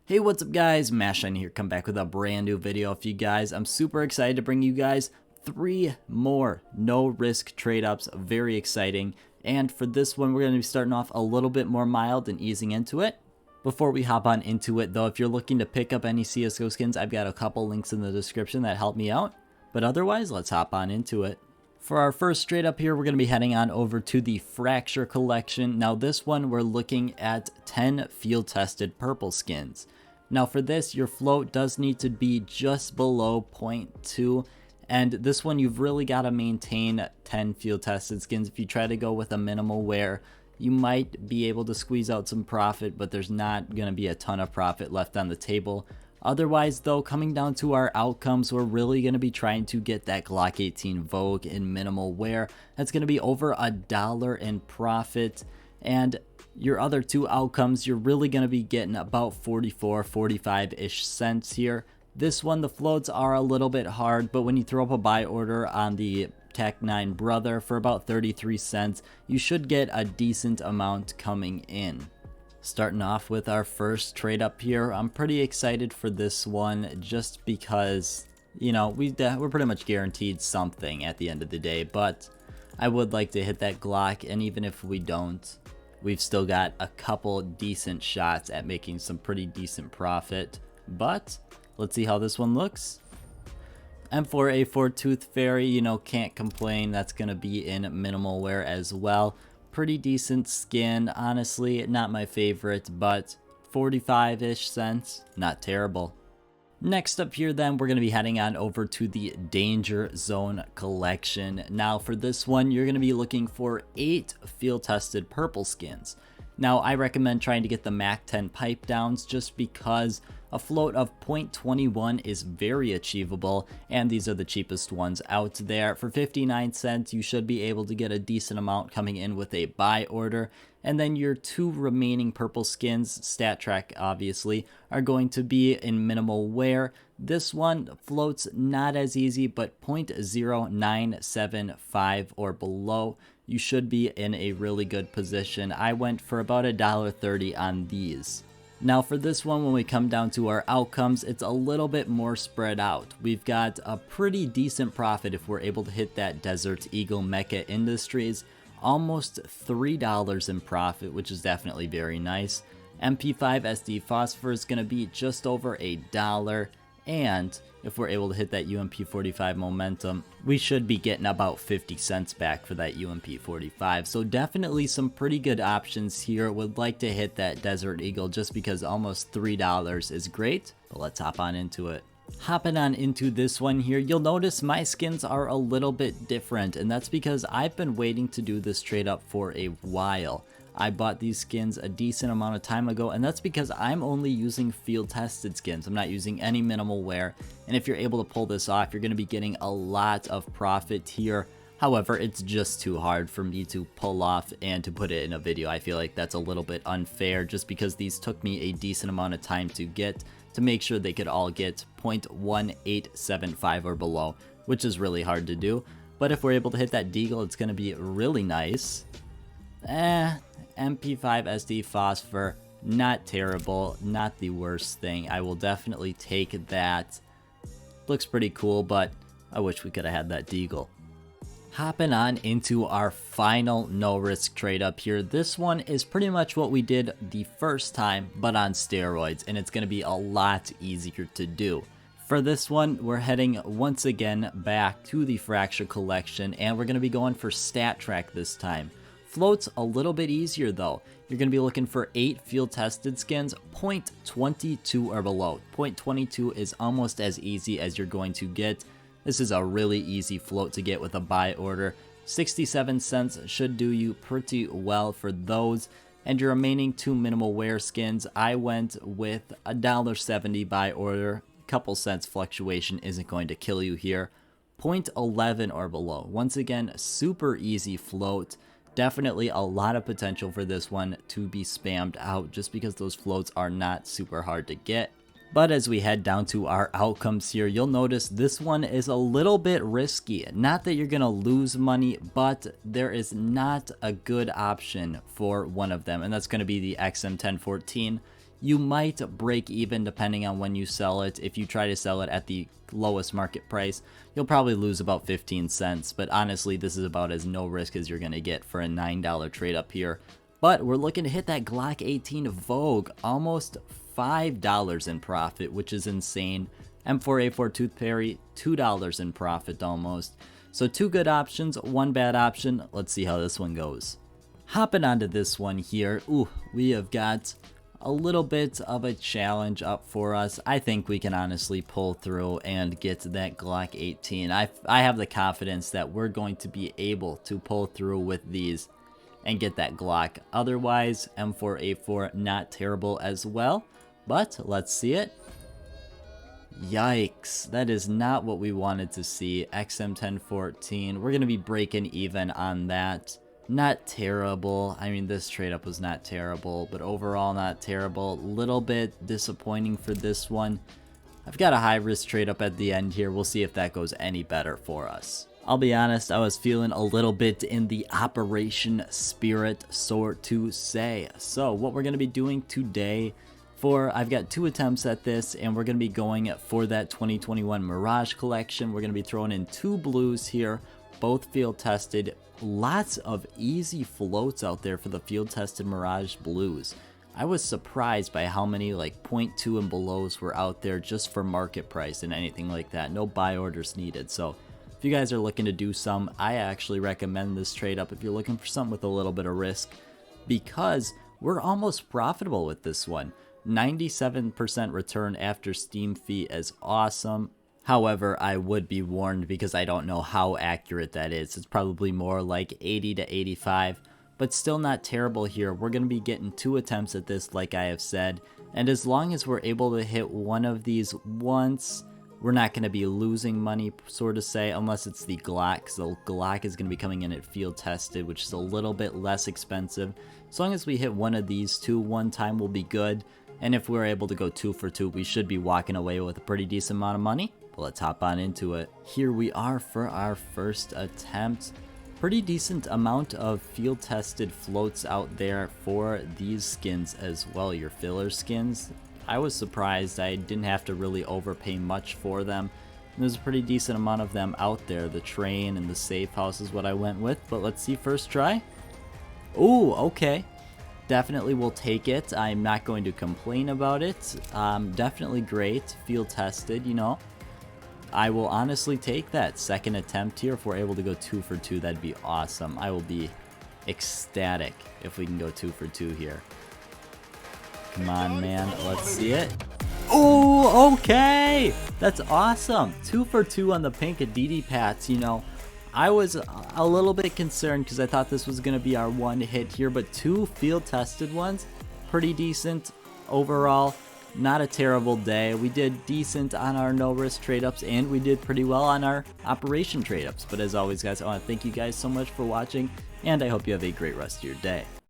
Hey, what's up guys, Mashine here, come back with a brand new video for you guys. I'm super excited to bring you guys 3 more no risk trade ups, very exciting. And for this one, we're going to be starting off a little bit more mild and easing into it. Before we hop on into it though, if you're looking to pick up any CSGO skins, I've got a couple links in the description that help me out. But otherwise, let's hop on into it. For our first straight up here, we're going to be heading on over to the Fracture collection. Now this one, we're looking at 10 field tested purple skins. Now for this, your float does need to be just below 0.2. And this one, you've really got to maintain 10 field tested skins. If you try to go with a minimal wear, you might be able to squeeze out some profit, but there's not going to be a ton of profit left on the table. Otherwise though, coming down to our outcomes, we're really going to be trying to get that Glock 18 Vogue in minimal wear. That's going to be over $1 in profit. And your other two outcomes, you're really going to be getting about 45-ish cents here. This one, the floats are a little bit hard, but when you throw up a buy order on the Tech 9 Brother for about 33 cents, you should get a decent amount coming in. Starting off with our first trade up here, I'm pretty excited for this one just because, you know, we're pretty much guaranteed something at the end of the day, but I would like to hit that Glock, and even if we don't, we've still got a couple decent shots at making some pretty decent profit. But let's see how this one looks. M4A4 Tooth Fairy, you know, can't complain. That's going to be in minimal wear as well. Pretty decent skin, honestly, not my favorite, but 45-ish cents, not terrible. Next up here then, we're going to be heading on over to the Danger Zone collection. Now for this one, you're going to be looking for 8 field tested purple skins. Now I recommend trying to get the MAC 10 pipe downs just because a float of 0.21 is very achievable, and these are the cheapest ones out there. For 59 cents, you should be able to get a decent amount coming in with a buy order. And then your 2 remaining purple skins, Stat Track obviously, are going to be in minimal wear. This one floats not as easy, but 0.0975 or below. You should be in a really good position. I went for about $1.30 on these. Now for this one, when we come down to our outcomes, it's a little bit more spread out. We've got a pretty decent profit if we're able to hit that Desert Eagle Mecha Industries. Almost $3 in profit, which is definitely very nice. MP5 SD Phosphor is going to be just over $1. And if we're able to hit that UMP45 momentum, we should be getting about 50 cents back for that UMP45. So definitely some pretty good options here. Would like to hit that Desert Eagle just because almost $3 is great. But let's hop on into it. Hopping on into this one here, you'll notice my skins are a little bit different, and that's because I've been waiting to do this trade up for a while. I bought these skins a decent amount of time ago, and that's because I'm only using field tested skins. I'm not using any minimal wear, and if you're able to pull this off, you're going to be getting a lot of profit here. However, it's just too hard for me to pull off and to put it in a video. I feel like that's a little bit unfair just because these took me a decent amount of time to get, to make sure they could all get 0.1875 or below, which is really hard to do. But if we're able to hit that Deagle, it's going to be really nice. MP5 SD Phosphor, not terrible, not the worst thing. I will definitely take that. Looks pretty cool, but I wish we could have had that Deagle. Hopping on into our final no risk trade up here. This one is pretty much what we did the first time, but on steroids, and it's going to be a lot easier to do. For this one, we're heading once again back to the Fracture collection, and we're going to be going for Stat Track this time. Floats a little bit easier though. You're going to be looking for 8 field tested skins, 0.22 or below. 0.22 is almost as easy as you're going to get. This is a really easy float to get with a buy order. 67 cents should do you pretty well for those. And your remaining 2 minimal wear skins, I went with $1.70 buy order. Couple cents fluctuation isn't going to kill you here. 0.11 or below. Once again, super easy float. Definitely a lot of potential for this one to be spammed out just because those floats are not super hard to get. But as we head down to our outcomes here, you'll notice this one is a little bit risky. Not that you're going to lose money, but there is not a good option for one of them, and that's going to be the XM1014. You might break even depending on when you sell it. If you try to sell it at the lowest market price, you'll probably lose about 15 cents. But honestly, this is about as no risk as you're going to get for a $9 trade up here. But we're looking to hit that Glock 18 Vogue, almost $5 in profit, which is insane. M4A4 Tooth Fairy, $2 in profit almost. So 2 good options, 1 bad option. Let's see how this one goes. Hopping onto this one here, ooh, we have got a little bit of a challenge up for us. I think we can honestly pull through and get that Glock 18. I have the confidence that we're going to be able to pull through with these and get that Glock. Otherwise, M4A4 not terrible as well, but let's see it. Yikes, that is not what we wanted to see. XM1014, we're going to be breaking even on that. Not terrible. I mean, this trade up was not terrible, but overall not terrible. Little bit disappointing for this one. I've got a high risk trade up at the end here. We'll see if that goes any better for us. I'll be honest, I was feeling a little bit in the operation spirit, so to say. So what we're going to be doing today, I've got 2 attempts at this, and we're going to be going for that 2021 Mirage collection. We're going to be throwing in 2 blues here, both field tested. Lots of easy floats out there for the field tested Mirage blues. I was surprised by how many like 0.2 and belows were out there just for market price and anything like that. No buy orders needed. So if you guys are looking to do some, I actually recommend this trade up if you're looking for something with a little bit of risk, because we're almost profitable with this one. 97% return after Steam fee is awesome. However, I would be warned because I don't know how accurate that is. It's probably more like 80 to 85, but still not terrible here. We're going to be getting 2 attempts at this, like I have said, and as long as we're able to hit one of these once, we're not going to be losing money, sort of say, unless it's the Glock. So the Glock is going to be coming in at field tested, which is a little bit less expensive. As long as we hit one of these 2 one time, we'll be good. And if we're able to go 2 for 2, we should be walking away with a pretty decent amount of money. But let's hop on into it. Here we are for our first attempt. Pretty decent amount of field tested floats out there for these skins as well, your filler skins. I was surprised I didn't have to really overpay much for them. There's a pretty decent amount of them out there. The train and the safe house is what I went with, but let's see first try. Ooh, okay. Definitely will take it. I'm not going to complain about it. Definitely great. Field tested, you know. I will honestly take that second attempt here. If we're able to go 2 for 2, that'd be awesome. I will be ecstatic if we can go 2 for 2 here. Come on, man. Let's see it. Oh, okay. That's awesome. 2 for 2 on the pink Aditi Pats, you know. I was a little bit concerned because I thought this was going to be our one hit here, but 2 field tested ones, pretty decent overall. Not a terrible day. We did decent on our no risk trade ups, and we did pretty well on our operation trade ups. But as always, guys, I want to thank you guys so much for watching, and I hope you have a great rest of your day.